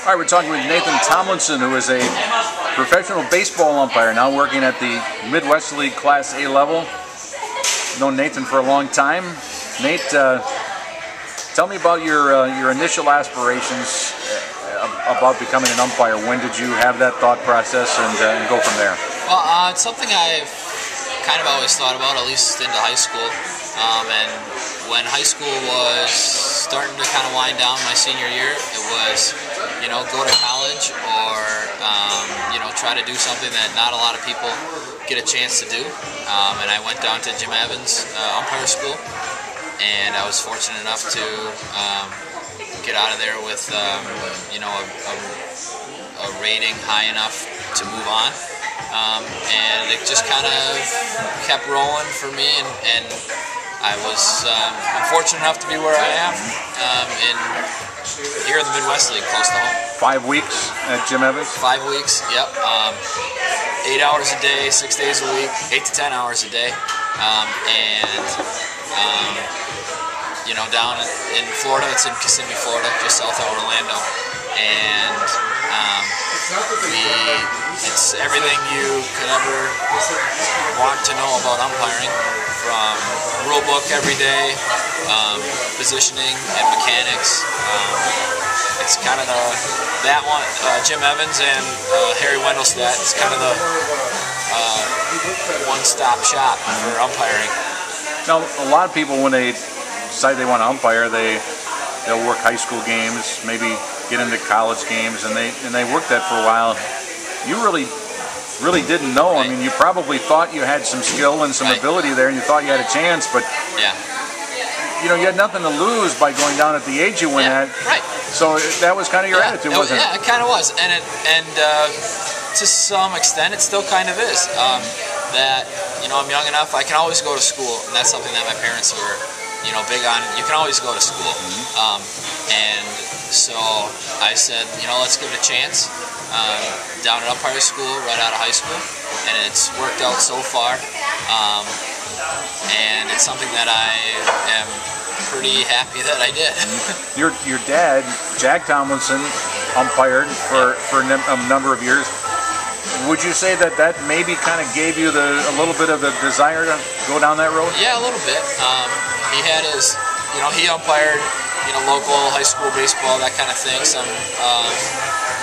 All right, we're talking with Nate Tomlinson, who is a professional baseball umpire, now working at the Midwest League Class A level. Known Nathan for a long time. Nate, tell me about your initial aspirations about becoming an umpire. When did you have that thought process and go from there? Well, it's something I've kind of always thought about, at least into high school. And when high school was starting to kind of wind down my senior year, it was, go to college or, try to do something that not a lot of people get a chance to do. And I went down to Jim Evans umpire school, and I was fortunate enough to get out of there with, a rating high enough to move on. And it just kind of kept rolling for me, and I was I'm fortunate enough to be where I am here in the Midwest League, close to home. 5 weeks at Jim Evans? 5 weeks, yep. 8 hours a day, 6 days a week, 8 to 10 hours a day. Down in Florida, it's in Kissimmee, Florida, just south of Orlando. And it's everything you could ever want to know about umpiring, from rule book every day, positioning and mechanics. It's kind of that one, Jim Evans and Harry Wendelstedt. It's kind of the one-stop shop for umpiring. Now, a lot of people, when they decide they want to umpire, they'll work high school games, maybe get into college games, and they work that for a while. You really didn't know. Right. I mean, you probably thought you had some skill and some ability there, and you thought you had a chance, but yeah, you had nothing to lose by going down at the age you went at. Right. So that was kind of your attitude, wasn't it? Yeah, it kind of was, and to some extent, it still kind of is. That I'm young enough, I can always go to school, and that's something that my parents were big on. You can always go to school. And so I said, let's give it a chance. Down at umpire school, right out of high school, and it's worked out so far. And it's something that I am pretty happy that I did. Your dad, Jack Tomlinson, umpired for a number of years. Would you say that maybe kind of gave you a little bit of the desire to go down that road? Yeah, a little bit. He had his, he umpired, local high school baseball, that kind of thing.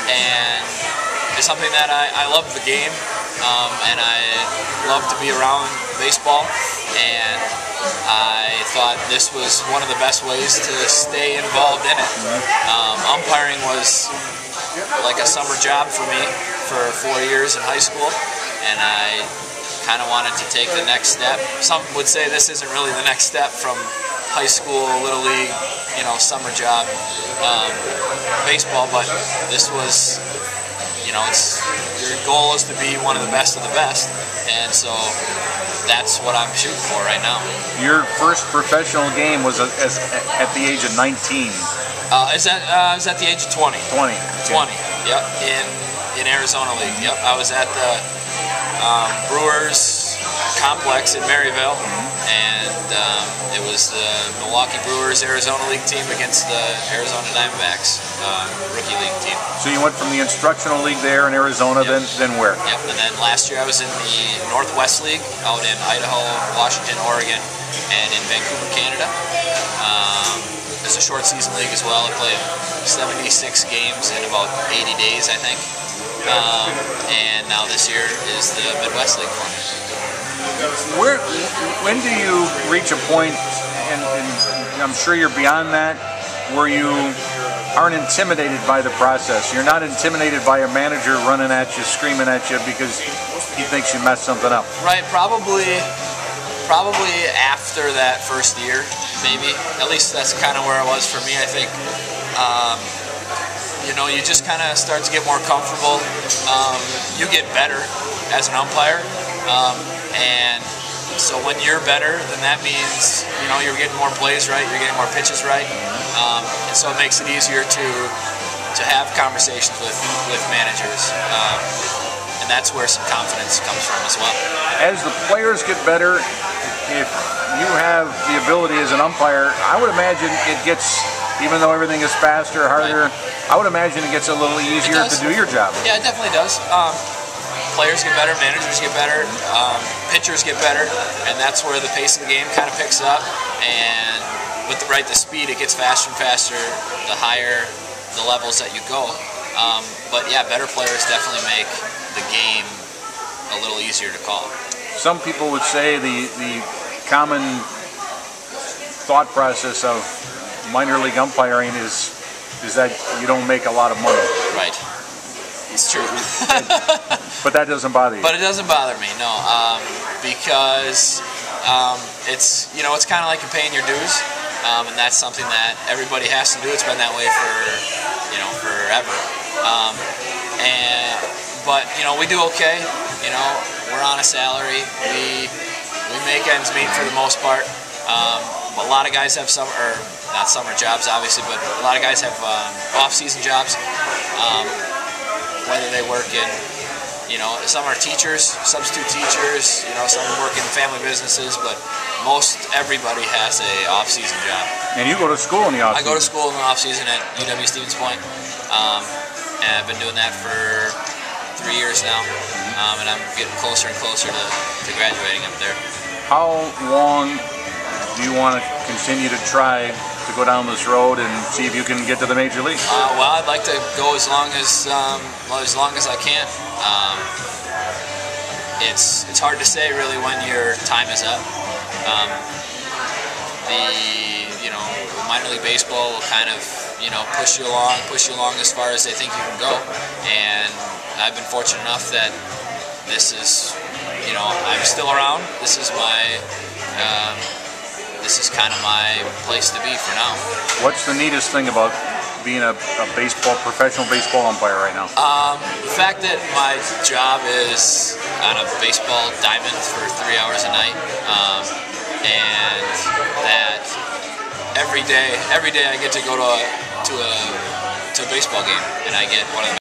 And it's something that I love the game, and I love to be around baseball. And I thought this was one of the best ways to stay involved in it. Umpiring was like a summer job for me for 4 years in high school, and I kind of wanted to take the next step. Some would say this isn't really the next step from high school, little league, summer job baseball, but this was, your goal is to be one of the best, and so that's what I'm shooting for right now. Your first professional game was at the age of 19. Is at the age of 20. 20. Yep. In Arizona League. Yep. I was at the Brewers complex in Maryville, and it was the Milwaukee Brewers Arizona League team against the Arizona Diamondbacks rookie league team. So you went from the instructional league there in Arizona, yep. then where? Yep. And then last year I was in the Northwest League out in Idaho, Washington, Oregon, and in Vancouver, Canada. It's a short season league as well. I played 76 games in about 80 days, I think. And now this year is the Midwest League for me. When do you reach a point, and I'm sure you're beyond that, where you aren't intimidated by the process? You're not intimidated by a manager running at you, screaming at you because he thinks you messed something up. Right, probably after that first year, maybe. At least that's kind of where it was for me, I think. You just kind of start to get more comfortable. You get better as an umpire. And so when you're better, then that means, you're getting more plays right, you're getting more pitches right. And so it makes it easier to have conversations with managers. And that's where some confidence comes from as well. As the players get better, if you have the ability as an umpire, I would imagine it gets, even though everything is faster, harder, I would imagine it gets a little easier to do your job. Yeah, it definitely does. Players get better, managers get better, pitchers get better, and that's where the pace of the game kind of picks up. And with the speed, it gets faster and faster the higher the levels that you go. But yeah, better players definitely make the game a little easier to call. Some people would say the common thought process of minor league umpiring is that you don't make a lot of money. Right. It's true. But that doesn't bother you. But it doesn't bother me, no, because it's it's kind of like you're paying your dues, and that's something that everybody has to do. It's been that way for forever. But we do okay. We're on a salary. We make ends meet for the most part. A lot of guys have not summer jobs, obviously, but a lot of guys have off-season jobs. Whether they work in, some are teachers, substitute teachers, some work in family businesses, but most everybody has a off-season job. And you go to school in the off-season? I go to school in the off-season at UW Stevens Point, and I've been doing that for 3 years now, and I'm getting closer and closer to graduating up there. How long do you want to continue to try to go down this road and see if you can get to the major league? Well, I'd like to go as long as I can. It's hard to say really when your time is up. Minor league baseball will kind of push you along as far as they think you can go, and I've been fortunate enough that this is I'm still around. This is kind of my place to be for now. What's the neatest thing about being a professional baseball umpire right now? The fact that my job is on a baseball diamond for 3 hours a night, and that every day I get to go to a baseball game, and I get one of the